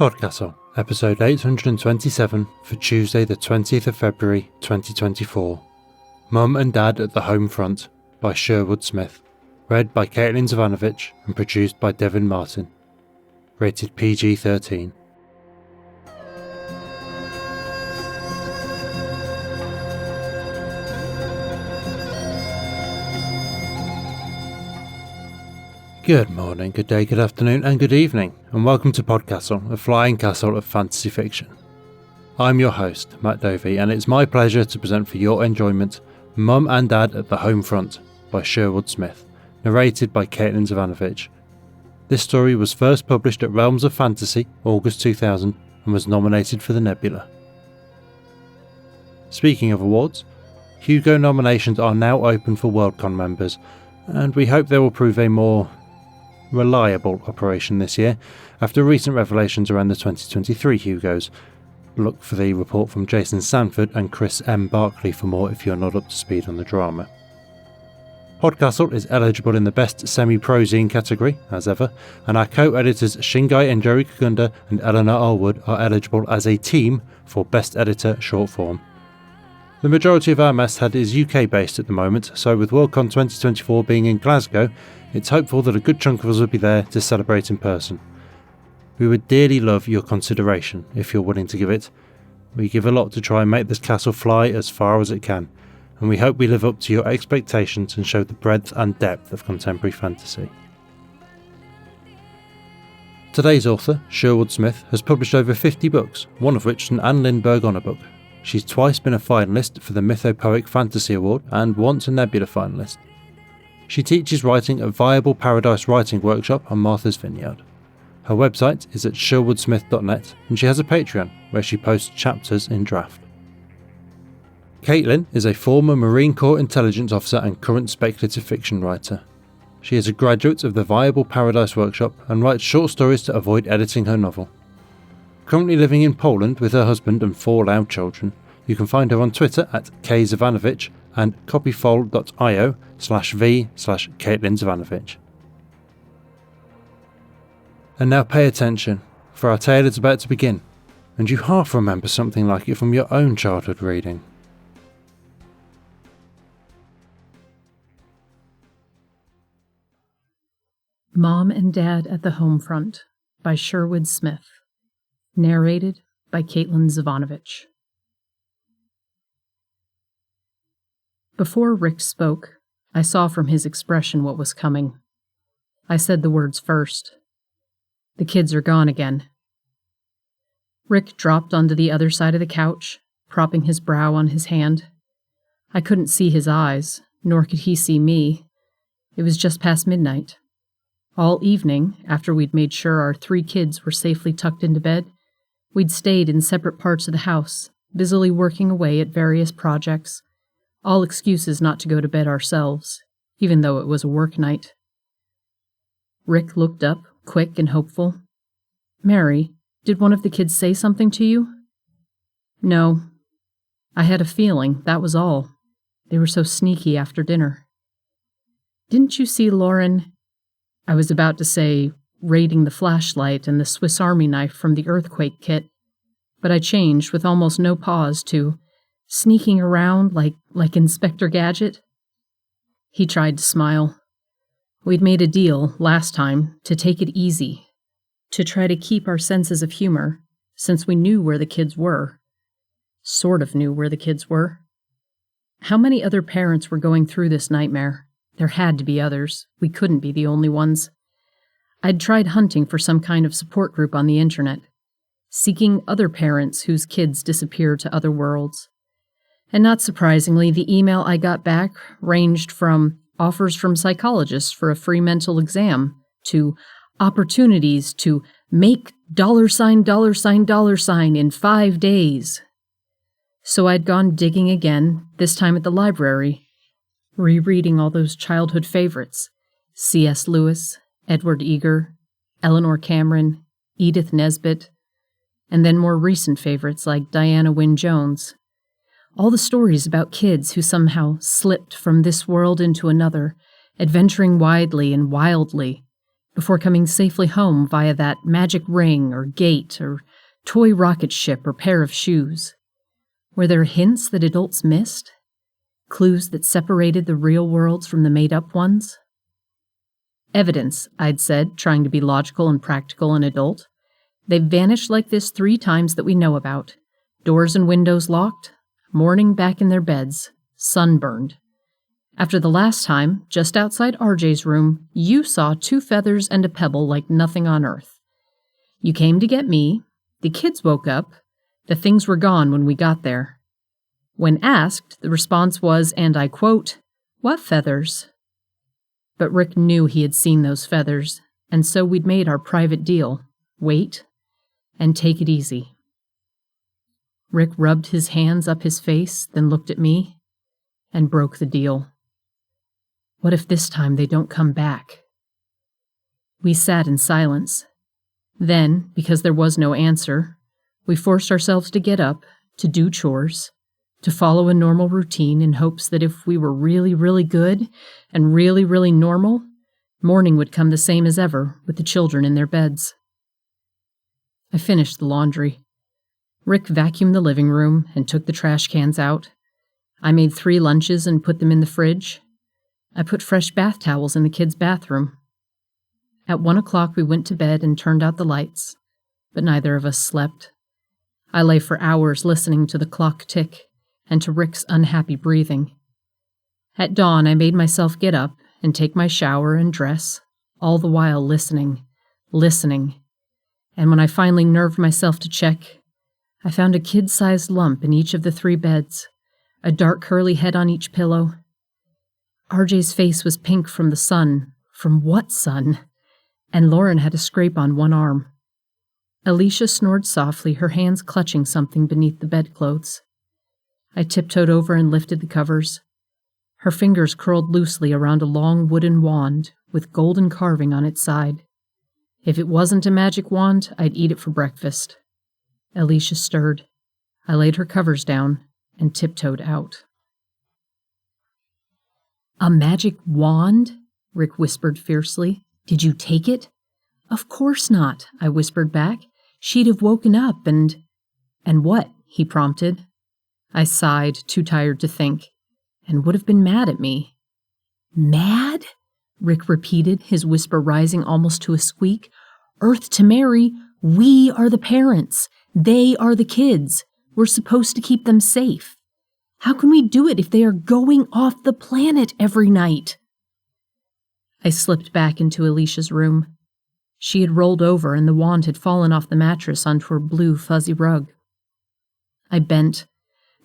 PodCastle, episode 827 for Tuesday the 20th of February 2024. Mum and Dad at the Home Front by Sherwood Smith. Read by Caitlin Zavanovich and produced by Devin Martin. Rated PG-13. Good morning, good day, good afternoon and good evening, and welcome to PodCastle, a flying castle of fantasy fiction. I'm your host, Matt Dovey, and it's my pleasure to present for your enjoyment Mum and Dad at the Home Front by Sherwood Smith, narrated by Caitlin Zavanovich. This story was first published at Realms of Fantasy, August 2000, and was nominated for the Nebula. Speaking of awards, Hugo nominations are now open for Worldcon members, and we hope they will prove a more reliable operation this year after recent revelations around the 2023 Hugos. Look for the report from Jason Sanford and Chris M. Barkley for more if you're not up to speed on the drama. PodCastle is eligible in the Best Semi-Prozine category, as ever, and our co-editors Shingai Njori Kagunda and Eleanor Allwood are eligible as a team for Best Editor Short Form. The majority of our masthead is UK based at the moment, so with Worldcon 2024 being in Glasgow, it's hopeful that a good chunk of us will be there to celebrate in person. We would dearly love your consideration if you're willing to give it. We give a lot to try and make this castle fly as far as it can, and we hope we live up to your expectations and show the breadth and depth of contemporary fantasy. Today's author, Sherwood Smith, has published over 50 books, one of which is an Anne Lindbergh Honour book. She's twice been a finalist for the Mythopoeic Fantasy Award and once a Nebula finalist. She teaches writing at Viable Paradise Writing Workshop on Martha's Vineyard. Her website is at sherwoodsmith.net and she has a Patreon where she posts chapters in draft. Caitlin is a former Marine Corps intelligence officer and current speculative fiction writer. She is a graduate of the Viable Paradise Workshop and writes short stories to avoid editing her novel. Currently living in Poland with her husband and 4 loud children, you can find her on Twitter at kzavanovich and copyfold.io/v/Caitlin Zavanovich. And now pay attention, for our tale is about to begin, and you half remember something like it from your own childhood reading. Mom and Dad at the Home Front by Sherwood Smith. Narrated by Caitlin Zavanovich. Before Rick spoke, I saw from his expression what was coming. I said the words first. The kids are gone again. Rick dropped onto the other side of the couch, propping his brow on his hand. I couldn't see his eyes, nor could he see me. It was just past midnight. All evening, after we'd made sure our 3 kids were safely tucked into bed, we'd stayed in separate parts of the house, busily working away at various projects, all excuses not to go to bed ourselves, even though it was a work night. Rick looked up, quick and hopeful. "Mary, did one of the kids say something to you?" "No. I had a feeling, that was all. They were so sneaky after dinner." "Didn't you see Lauren?" I was about to say, raiding the flashlight and the Swiss Army knife from the earthquake kit, but I changed with almost no pause to sneaking around like Inspector Gadget. He tried to smile. We'd made a deal last time to take it easy, to try to keep our senses of humor, since we knew where the kids were. Sort of knew where the kids were. How many other parents were going through this nightmare? There had to be others. We couldn't be the only ones. I'd tried hunting for some kind of support group on the internet, seeking other parents whose kids disappeared to other worlds. And not surprisingly, the email I got back ranged from offers from psychologists for a free mental exam to opportunities to make $$ in 5 days. So I'd gone digging again, this time at the library, rereading all those childhood favorites, C.S. Lewis, Edward Eger, Eleanor Cameron, Edith Nesbit, and then more recent favorites like Diana Wynne Jones. All the stories about kids who somehow slipped from this world into another, adventuring widely and wildly, before coming safely home via that magic ring or gate or toy rocket ship or pair of shoes? Were there hints that adults missed? Clues that separated the real worlds from the made-up ones? Evidence, I'd said, trying to be logical and practical and adult. They've vanished like this 3 times that we know about. Doors and windows locked, morning back in their beds, sunburned. After the last time, just outside RJ's room, you saw 2 feathers and a pebble like nothing on earth. You came to get me, the kids woke up, the things were gone when we got there. When asked, the response was, and I quote, "What feathers?" But Rick knew he had seen those feathers, and so we'd made our private deal. Wait and take it easy. Rick rubbed his hands up his face, then looked at me, and broke the deal. What if this time they don't come back? We sat in silence. Then, because there was no answer, we forced ourselves to get up, to do chores, to follow a normal routine in hopes that if we were really, really good and really, really normal, morning would come the same as ever with the children in their beds. I finished the laundry. Rick vacuumed the living room and took the trash cans out. I made 3 lunches and put them in the fridge. I put fresh bath towels in the kids' bathroom. At 1 o'clock we went to bed and turned out the lights, but neither of us slept. I lay for hours listening to the clock tick and to Rick's unhappy breathing. At dawn I made myself get up and take my shower and dress, all the while listening. And when I finally nerved myself to check, I found a kid-sized lump in each of the 3 beds, a dark curly head on each pillow. RJ's face was pink from the sun. From what sun? And Lauren had a scrape on one arm. Alicia snored softly, her hands clutching something beneath the bedclothes. I tiptoed over and lifted the covers. Her fingers curled loosely around a long wooden wand with golden carving on its side. If it wasn't a magic wand, I'd eat it for breakfast. Alicia stirred. I laid her covers down and tiptoed out. "A magic wand?" Rick whispered fiercely. "Did you take it?" "Of course not," I whispered back. "She'd have woken up and—" "And what?" he prompted. I sighed, too tired to think, and would have been mad at me. "Mad?" Rick repeated, his whisper rising almost to a squeak. "Earth to Mary, we are the parents. They are the kids. We're supposed to keep them safe. How can we do it if they are going off the planet every night?" I slipped back into Alicia's room. She had rolled over and the wand had fallen off the mattress onto her blue fuzzy rug. I bent,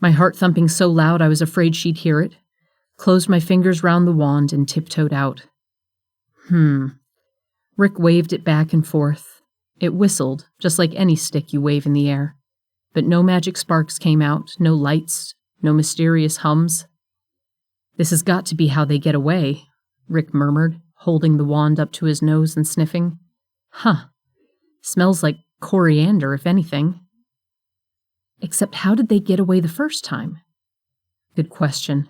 my heart thumping so loud I was afraid she'd hear it, closed my fingers round the wand and tiptoed out. Rick waved it back and forth. It whistled, just like any stick you wave in the air. But no magic sparks came out, no lights, no mysterious hums. "This has got to be how they get away," Rick murmured, holding the wand up to his nose and sniffing. "Huh. Smells like coriander, if anything." "Except how did they get away the first time?" Good question.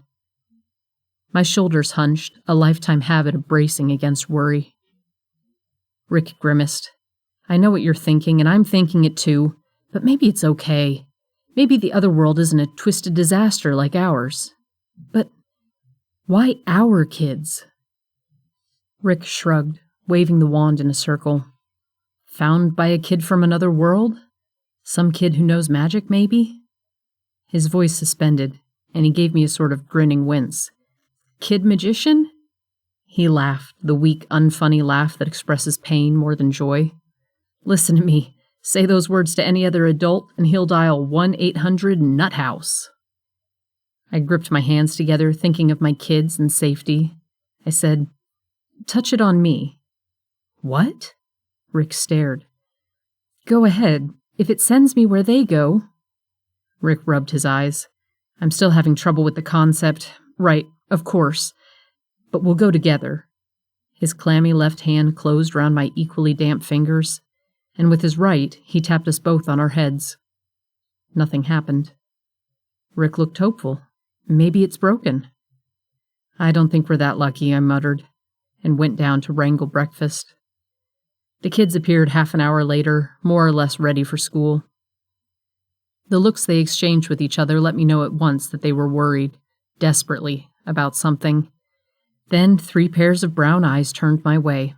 My shoulders hunched, a lifetime habit of bracing against worry. Rick grimaced. "I know what you're thinking, and I'm thinking it too, but maybe it's okay. Maybe the other world isn't a twisted disaster like ours. But why our kids?" Rick shrugged, waving the wand in a circle. "Found by a kid from another world? Some kid who knows magic, maybe?" His voice suspended, and he gave me a sort of grinning wince. "Kid magician?" He laughed, the weak, unfunny laugh that expresses pain more than joy. "Listen to me. Say those words to any other adult, and he'll dial 1-800-NUT-HOUSE." I gripped my hands together, thinking of my kids and safety. I said, "Touch it on me." "What?" Rick stared. "Go ahead. If it sends me where they go." Rick rubbed his eyes. "I'm still having trouble with the concept. Right, of course. But we'll go together." His clammy left hand closed round my equally damp fingers, and with his right, he tapped us both on our heads. Nothing happened. Rick looked hopeful. "Maybe it's broken." "I don't think we're that lucky," I muttered, and went down to wrangle breakfast. The kids appeared half an hour later, more or less ready for school. The looks they exchanged with each other let me know at once that they were worried, desperately, about something. Then 3 pairs of brown eyes turned my way.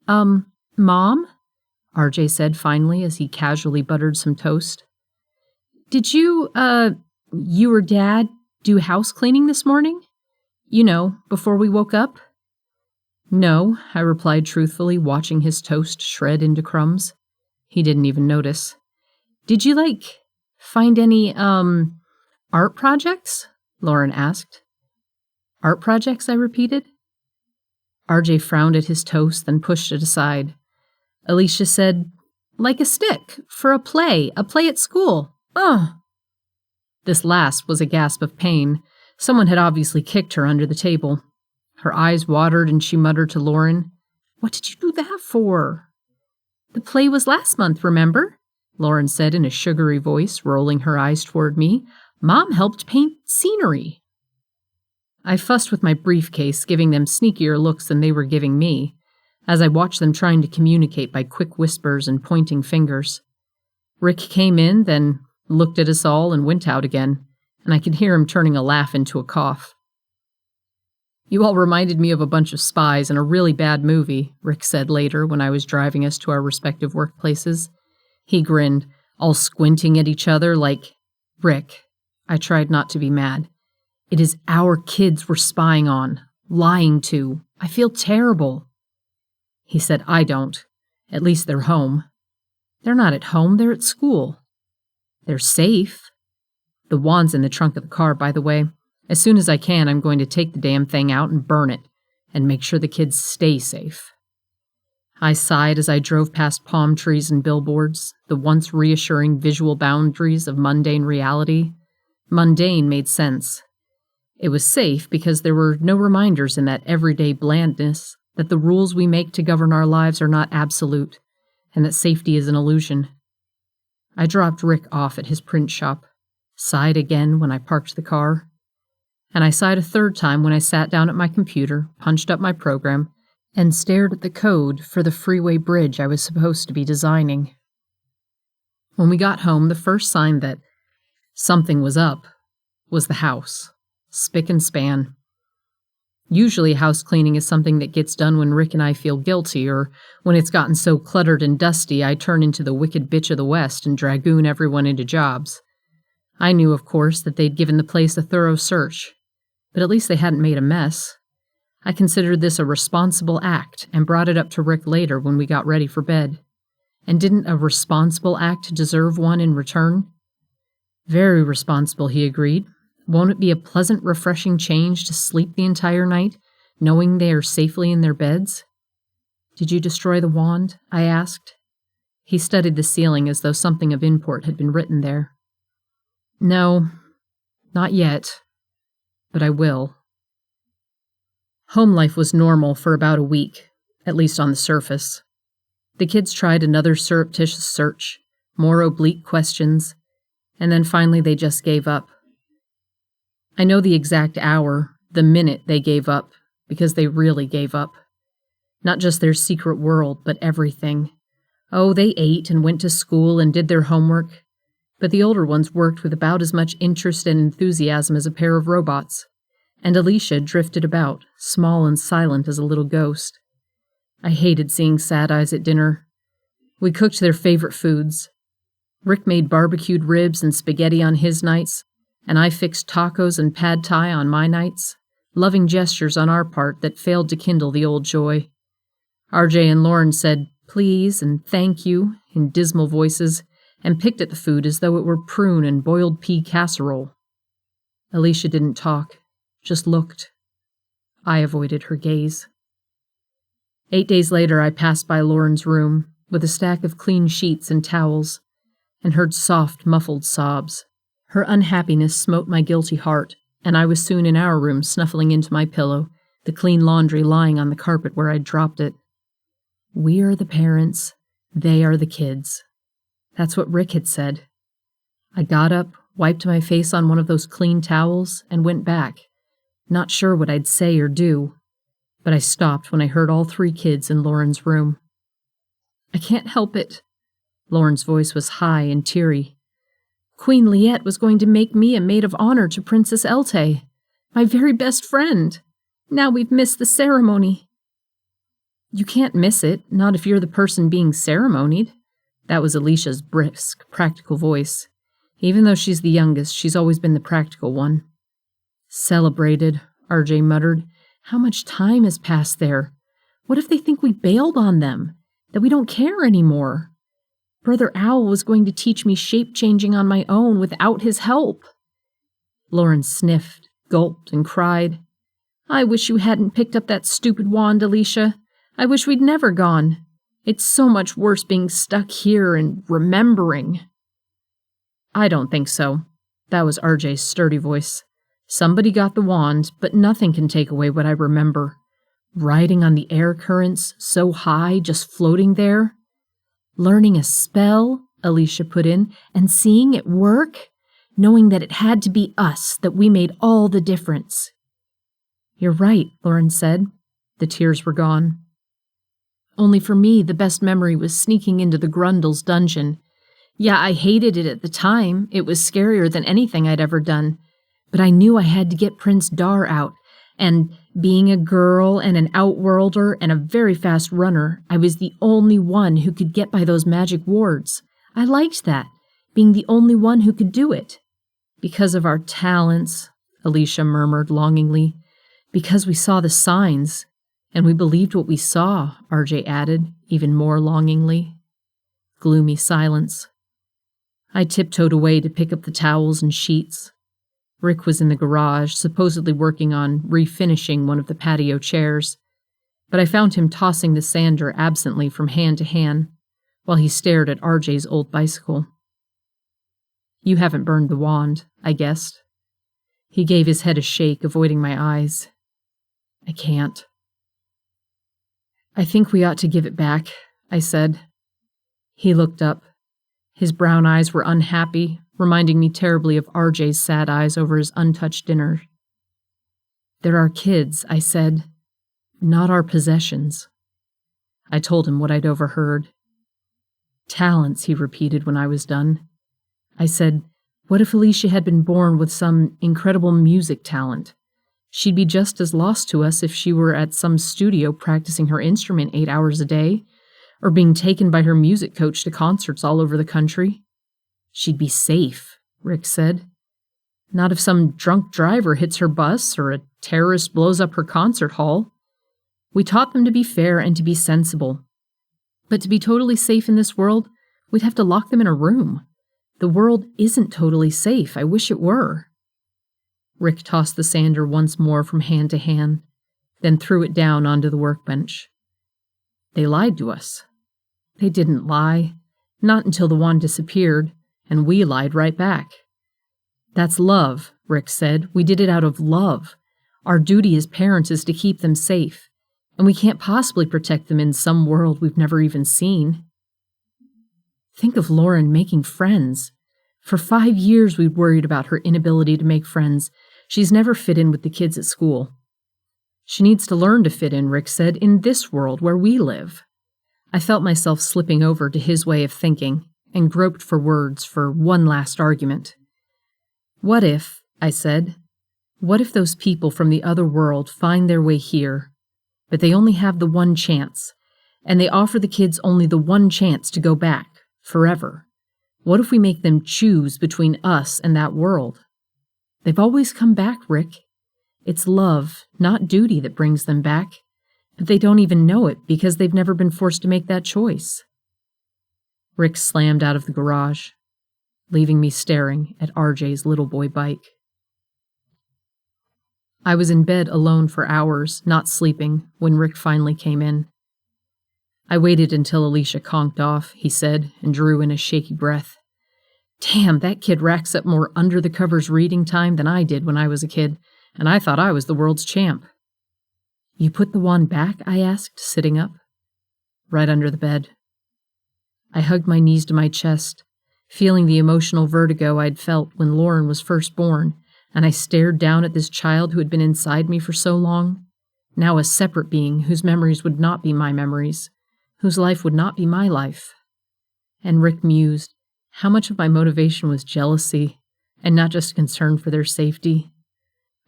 Mom? RJ said finally as he casually buttered some toast. Did you or Dad do house cleaning this morning? You know, before we woke up? No, I replied truthfully, watching his toast shred into crumbs. He didn't even notice. Did you, find any, art projects? Lauren asked. Art projects, I repeated. RJ frowned at his toast, then pushed it aside. Alicia said, like a stick, for a play at school. Ugh. This last was a gasp of pain. Someone had obviously kicked her under the table. Her eyes watered and she muttered to Lauren, What did you do that for? The play was last month, remember? Lauren said in a sugary voice, rolling her eyes toward me. Mom helped paint scenery. I fussed with my briefcase, giving them sneakier looks than they were giving me, as I watched them trying to communicate by quick whispers and pointing fingers. Rick came in, then looked at us all and went out again, and I could hear him turning a laugh into a cough. You all reminded me of a bunch of spies in a really bad movie, Rick said later when I was driving us to our respective workplaces. He grinned, all squinting at each other like, Rick, I tried not to be mad. It is our kids we're spying on, lying to. I feel terrible. He said, I don't. At least they're home. They're not at home, they're at school. They're safe. The wand's in the trunk of the car, by the way. As soon as I can, I'm going to take the damn thing out and burn it, and make sure the kids stay safe. I sighed as I drove past palm trees and billboards, the once reassuring visual boundaries of mundane reality. Mundane made sense. It was safe because there were no reminders in that everyday blandness that the rules we make to govern our lives are not absolute, and that safety is an illusion. I dropped Rick off at his print shop, sighed again when I parked the car, and I sighed a third time when I sat down at my computer, punched up my program, and stared at the code for the freeway bridge I was supposed to be designing. When we got home, the first sign that something was up was the house, spick and span. Usually house cleaning is something that gets done when Rick and I feel guilty, or when it's gotten so cluttered and dusty I turn into the wicked bitch of the West and dragoon everyone into jobs. I knew, of course, that they'd given the place a thorough search, but at least they hadn't made a mess. I considered this a responsible act and brought it up to Rick later when we got ready for bed. And didn't a responsible act deserve one in return? Very responsible, he agreed. Won't it be a pleasant, refreshing change to sleep the entire night, knowing they are safely in their beds? Did you destroy the wand? I asked. He studied the ceiling as though something of import had been written there. No, not yet, but I will. Home life was normal for about a week, at least on the surface. The kids tried another surreptitious search, more oblique questions, and then finally they just gave up. I know the exact hour, the minute they gave up, because they really gave up. Not just their secret world, but everything. Oh, they ate and went to school and did their homework, but the older ones worked with about as much interest and enthusiasm as a pair of robots, and Alicia drifted about, small and silent as a little ghost. I hated seeing sad eyes at dinner. We cooked their favorite foods. Rick made barbecued ribs and spaghetti on his nights, and I fixed tacos and pad thai on my nights, loving gestures on our part that failed to kindle the old joy. RJ and Lauren said please and thank you in dismal voices and picked at the food as though it were prune and boiled pea casserole. Alicia didn't talk, just looked. I avoided her gaze. 8 days later I passed by Lauren's room with a stack of clean sheets and towels and heard soft, muffled sobs. Her unhappiness smote my guilty heart, and I was soon in our room snuffling into my pillow, the clean laundry lying on the carpet where I'd dropped it. We are the parents, they are the kids. That's what Rick had said. I got up, wiped my face on one of those clean towels, and went back, not sure what I'd say or do, but I stopped when I heard all 3 kids in Lauren's room. I can't help it. Lauren's voice was high and teary. Queen Liette was going to make me a maid of honor to Princess Elte, my very best friend. Now we've missed the ceremony. You can't miss it, not if you're the person being ceremonied. That was Alicia's brisk, practical voice. Even though she's the youngest, she's always been the practical one. Celebrated, RJ muttered. How much time has passed there? What if they think we bailed on them? That we don't care anymore? Brother Owl was going to teach me shape-changing on my own without his help. Lauren sniffed, gulped, and cried. I wish you hadn't picked up that stupid wand, Alicia. I wish we'd never gone. It's so much worse being stuck here and remembering. I don't think so. That was RJ's sturdy voice. Somebody got the wand, but nothing can take away what I remember. Riding on the air currents, so high, just floating there. Learning a spell, Alicia put in, and seeing it work, knowing that it had to be us, that we made all the difference. You're right, Lauren said. The tears were gone. Only for me, the best memory was sneaking into the Grundle's dungeon. Yeah, I hated it at the time. It was scarier than anything I'd ever done. But I knew I had to get Prince Dar out, and being a girl and an outworlder and a very fast runner, I was the only one who could get by those magic wards. I liked that, being the only one who could do it. Because of our talents, Alicia murmured longingly. Because we saw the signs, and we believed what we saw, RJ added, even more longingly. Gloomy silence. I tiptoed away to pick up the towels and sheets. Rick was in the garage, supposedly working on refinishing one of the patio chairs, but I found him tossing the sander absently from hand to hand while he stared at RJ's old bicycle. You haven't burned the wand, I guessed. He gave his head a shake, avoiding my eyes. I can't. I think we ought to give it back, I said. He looked up. His brown eyes were unhappy, reminding me terribly of RJ's sad eyes over his untouched dinner. They're our kids, I said, not our possessions. I told him what I'd overheard. Talents, he repeated when I was done. I said, what if Alicia had been born with some incredible music talent? She'd be just as lost to us if she were at some studio practicing her instrument 8 hours a day, or being taken by her music coach to concerts all over the country. She'd be safe, Rick said. Not if some drunk driver hits her bus or a terrorist blows up her concert hall. We taught them to be fair and to be sensible. But to be totally safe in this world, we'd have to lock them in a room. The world isn't totally safe. I wish it were. Rick tossed the sander once more from hand to hand, then threw it down onto the workbench. They lied to us. They didn't lie, not until the wand disappeared, and we lied right back. That's love, Rick said. We did it out of love. Our duty as parents is to keep them safe, and we can't possibly protect them in some world we've never even seen. Think of Lauren making friends. For 5 years we'd worried about her inability to make friends. She's never fit in with the kids at school. She needs to learn to fit in, Rick said, in this world where we live. I felt myself slipping over to his way of thinking, and groped for words for one last argument. What if, I said, what if those people from the other world find their way here, but they only have the one chance, and they offer the kids only the one chance to go back, forever? What if we make them choose between us and that world? They've always come back, Rick. It's love, not duty, that brings them back, but they don't even know it because they've never been forced to make that choice. Rick slammed out of the garage, leaving me staring at RJ's little boy bike. I was in bed alone for hours, not sleeping, when Rick finally came in. I waited until Alicia conked off, he said, and drew in a shaky breath. Damn, that kid racks up more under-the-covers reading time than I did when I was a kid, and I thought I was the world's champ. You put the wand back? I asked, sitting up. Right under the bed. I hugged my knees to my chest, feeling the emotional vertigo I'd felt when Lauren was first born, and I stared down at this child who had been inside me for so long, now a separate being whose memories would not be my memories, whose life would not be my life. And Rick mused, how much of my motivation was jealousy, and not just concern for their safety?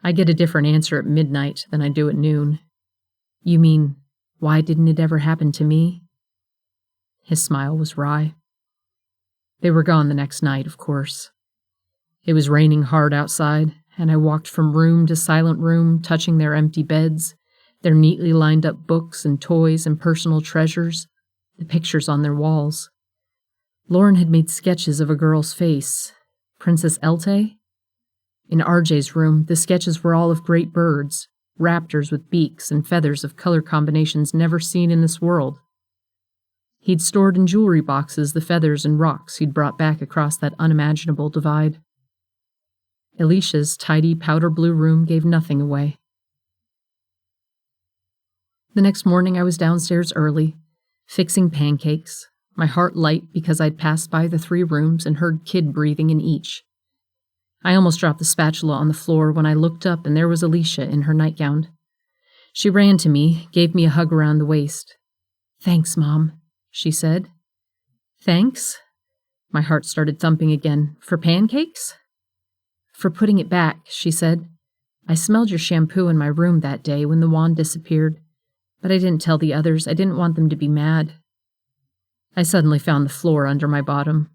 I get a different answer at midnight than I do at noon. You mean, why didn't it ever happen to me? His smile was wry. They were gone the next night, of course. It was raining hard outside, and I walked from room to silent room, touching their empty beds, their neatly lined up books and toys and personal treasures, the pictures on their walls. Lauren had made sketches of a girl's face. Princess Elte? In RJ's room, the sketches were all of great birds, raptors with beaks and feathers of color combinations never seen in this world. He'd stored in jewelry boxes the feathers and rocks he'd brought back across that unimaginable divide. Alicia's tidy powder blue room gave nothing away. The next morning I was downstairs early, fixing pancakes, my heart light because I'd passed by the 3 rooms and heard kid breathing in each. I almost dropped the spatula on the floor when I looked up and there was Alicia in her nightgown. She ran to me, gave me a hug around the waist. "Thanks, Mom," she said. "Thanks?" My heart started thumping again. "For pancakes?" "For putting it back," she said. "I smelled your shampoo in my room that day when the wand disappeared, but I didn't tell the others. I didn't want them to be mad." I suddenly found the floor under my bottom.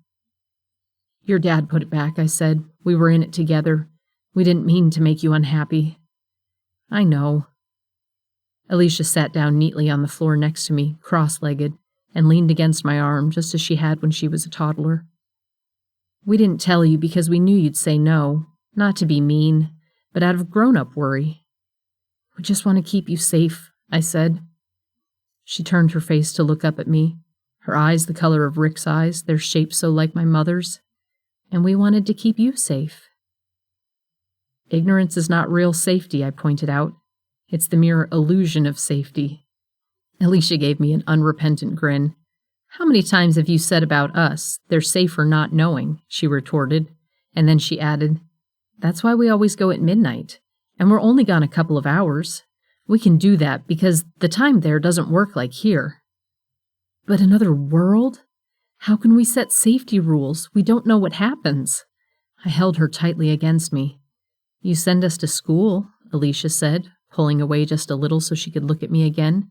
"Your dad put it back," I said. "We were in it together. We didn't mean to make you unhappy." "I know." Alicia sat down neatly on the floor next to me, cross-legged, and leaned against my arm just as she had when she was a toddler. "We didn't tell you because we knew you'd say no, not to be mean, but out of grown-up worry. We just want to keep you safe," I said. She turned her face to look up at me, her eyes the color of Rick's eyes, their shape so like my mother's. "And we wanted to keep you safe." "Ignorance is not real safety," I pointed out. "It's the mere illusion of safety." Alicia gave me an unrepentant grin. "How many times have you said about us, they're safer not knowing?" she retorted, and then she added, "That's why we always go at midnight, and we're only gone a couple of hours. We can do that because the time there doesn't work like here." "But another world? How can we set safety rules? We don't know what happens." I held her tightly against me. "You send us to school," Alicia said, pulling away just a little so she could look at me again.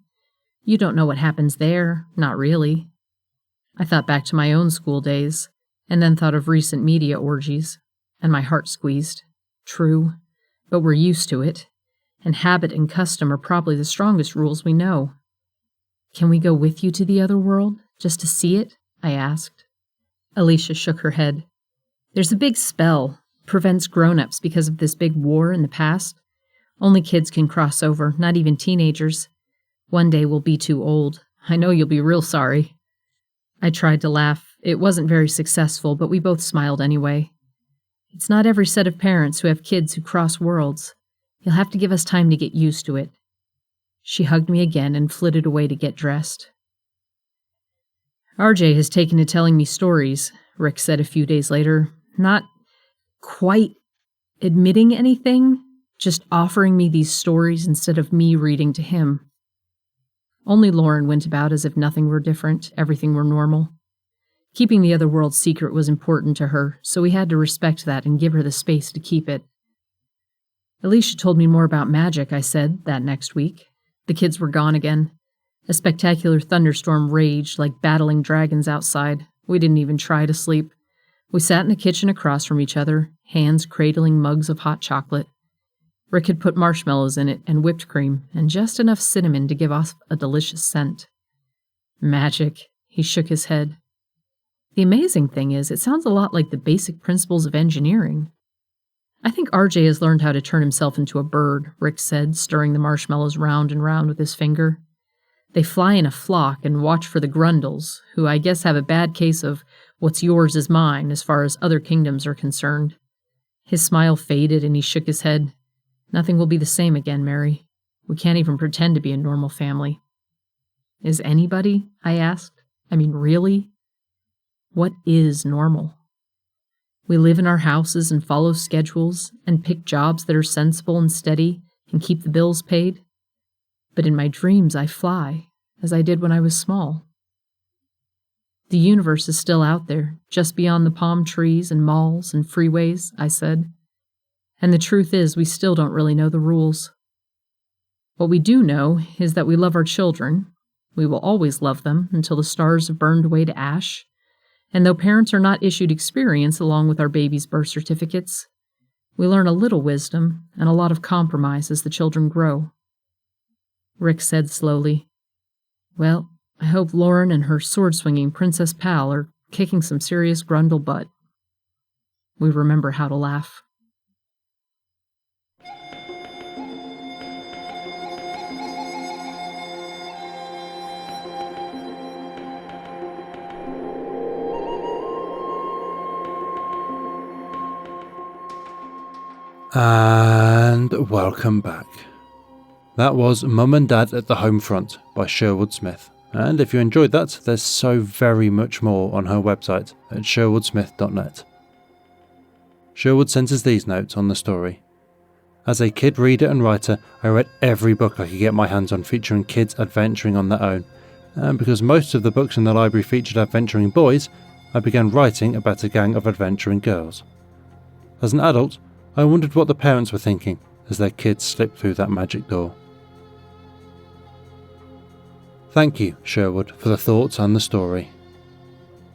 "You don't know what happens there, not really." I thought back to my own school days, and then thought of recent media orgies, and my heart squeezed. True, but we're used to it, and habit and custom are probably the strongest rules we know. "Can we go with you to the other world, just to see it?" I asked. Alicia shook her head. "There's a big spell. Prevents grown-ups because of this big war in the past. Only kids can cross over, not even teenagers. One day we'll be too old. I know you'll be real sorry." I tried to laugh. It wasn't very successful, but we both smiled anyway. "It's not every set of parents who have kids who cross worlds. You'll have to give us time to get used to it." She hugged me again and flitted away to get dressed. "RJ has taken to telling me stories," Rick said a few days later. "Not quite admitting anything, just offering me these stories instead of me reading to him." Only Lauren went about as if nothing were different, everything were normal. Keeping the other world secret was important to her, so we had to respect that and give her the space to keep it. "Alicia told me more about magic," I said, that next week. The kids were gone again. A spectacular thunderstorm raged like battling dragons outside. We didn't even try to sleep. We sat in the kitchen across from each other, hands cradling mugs of hot chocolate. Rick had put marshmallows in it and whipped cream, and just enough cinnamon to give off a delicious scent. "Magic," he shook his head. "The amazing thing is, it sounds a lot like the basic principles of engineering." "I think RJ has learned how to turn himself into a bird," Rick said, stirring the marshmallows round and round with his finger. "They fly in a flock and watch for the Grundles, who I guess have a bad case of what's yours is mine as far as other kingdoms are concerned." His smile faded and he shook his head. "Nothing will be the same again, Mary. We can't even pretend to be a normal family." "Is anybody?" I asked. "I mean, really? What is normal? We live in our houses and follow schedules and pick jobs that are sensible and steady and keep the bills paid. But in my dreams I fly, as I did when I was small." The universe is still out there, just beyond the palm trees and malls and freeways, I said. And the truth is, we still don't really know the rules. What we do know is that we love our children. We will always love them until the stars have burned away to ash. And though parents are not issued experience along with our babies' birth certificates, we learn a little wisdom and a lot of compromise as the children grow. Rick said slowly, "Well, I hope Lauren and her sword-swinging princess pal are kicking some serious grundle butt." We remember how to laugh. And welcome back. That was Mum and Dad at the Home Front by Sherwood Smith. And if you enjoyed that, there's so very much more on her website at sherwoodsmith.net. Sherwood sends us these notes on the story. As a kid reader and writer, I read every book I could get my hands on featuring kids adventuring on their own. And because most of the books in the library featured adventuring boys, I began writing about a gang of adventuring girls. As an adult, I wondered what the parents were thinking as their kids slipped through that magic door. Thank you, Sherwood, for the thoughts and the story.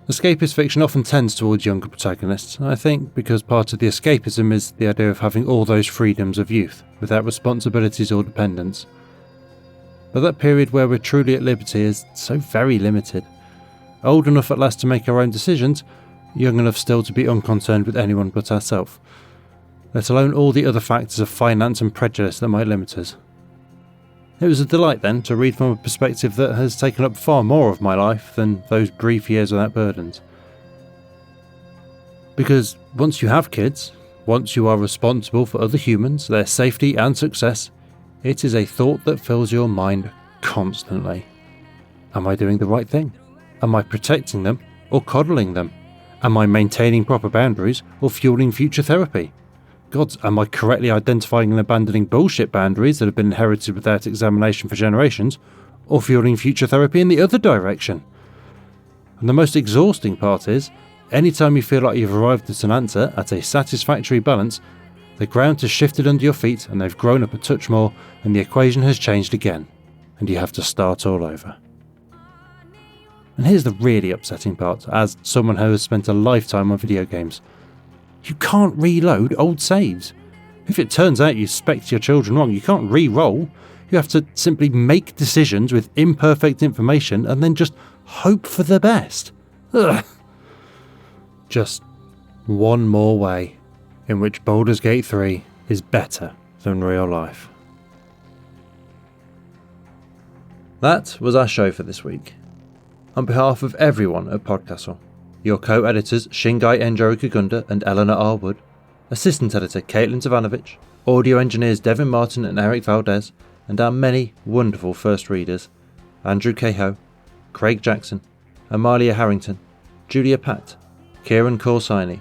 Escapist fiction often tends towards younger protagonists, I think because part of the escapism is the idea of having all those freedoms of youth, without responsibilities or dependence. But that period where we're truly at liberty is so very limited. Old enough at last to make our own decisions, young enough still to be unconcerned with anyone but ourselves, let alone all the other factors of finance and prejudice that might limit us. It was a delight then to read from a perspective that has taken up far more of my life than those brief years without burdens. Because once you have kids, once you are responsible for other humans, their safety and success, it is a thought that fills your mind constantly. Am I doing the right thing? Am I protecting them or coddling them? Am I maintaining proper boundaries or fueling future therapy? God, am I correctly identifying and abandoning bullshit boundaries that have been inherited without examination for generations, or fueling future therapy in the other direction? And the most exhausting part is, anytime you feel like you've arrived at an answer at a satisfactory balance, the ground has shifted under your feet and they've grown up a touch more, and the equation has changed again, and you have to start all over. And here's the really upsetting part, as someone who has spent a lifetime on video games. You can't reload old saves. If it turns out you spec'd your children wrong, you can't re-roll. You have to simply make decisions with imperfect information and then just hope for the best. Ugh. Just one more way in which Baldur's Gate 3 is better than real life. That was our show for this week. On behalf of everyone at PodCastle, your co-editors Shingai Enjoro Kagunda and Eleanor R. Wood, assistant editor Caitlin Zavanovich, audio engineers Devin Martin and Eric Valdez, and our many wonderful first readers, Andrew Cahoe, Craig Jackson, Amalia Harrington, Julia Patt, Kieran Corsaini,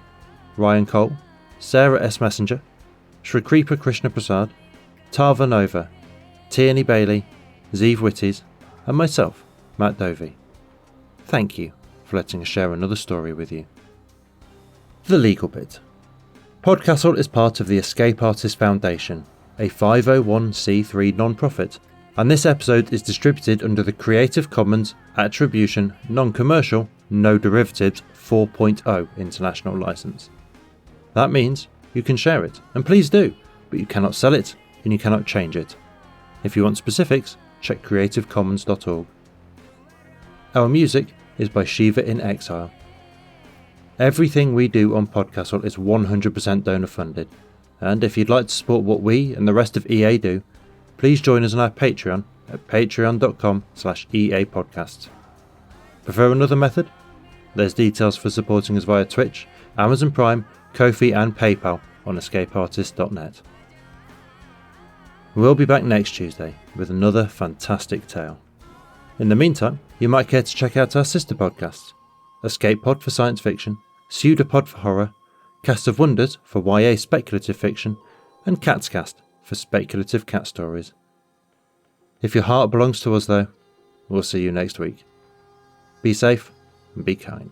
Ryan Cole, Sarah S. Messenger, Shrikripa Krishna Prasad, Tava Nova, Tierney Bailey, Zeev Witties, and myself, Matt Dovey. Thank you for letting us share another story with you. The legal bit. PodCastle is part of the Escape Artists Foundation, a 501c3 non-profit, and this episode is distributed under the Creative Commons Attribution Non-Commercial No Derivatives 4.0 international license. That means you can share it, and please do, but you cannot sell it and you cannot change it. If you want specifics, check creativecommons.org. Our music is by Shiva in Exile. Everything we do on PodCastle is 100% donor funded, and if you'd like to support what we and the rest of EA do, please join us on our Patreon at patreon.com/EApodcasts. Prefer another method? There's details for supporting us via Twitch, Amazon Prime, Ko-fi and PayPal on escapeartist.net. We'll be back next Tuesday with another fantastic tale. In the meantime, you might care to check out our sister podcasts, Escape Pod for science fiction, Pseudopod for horror, Cast of Wonders for YA speculative fiction, and Catscast for speculative cat stories. If your heart belongs to us though, we'll see you next week. Be safe, and be kind.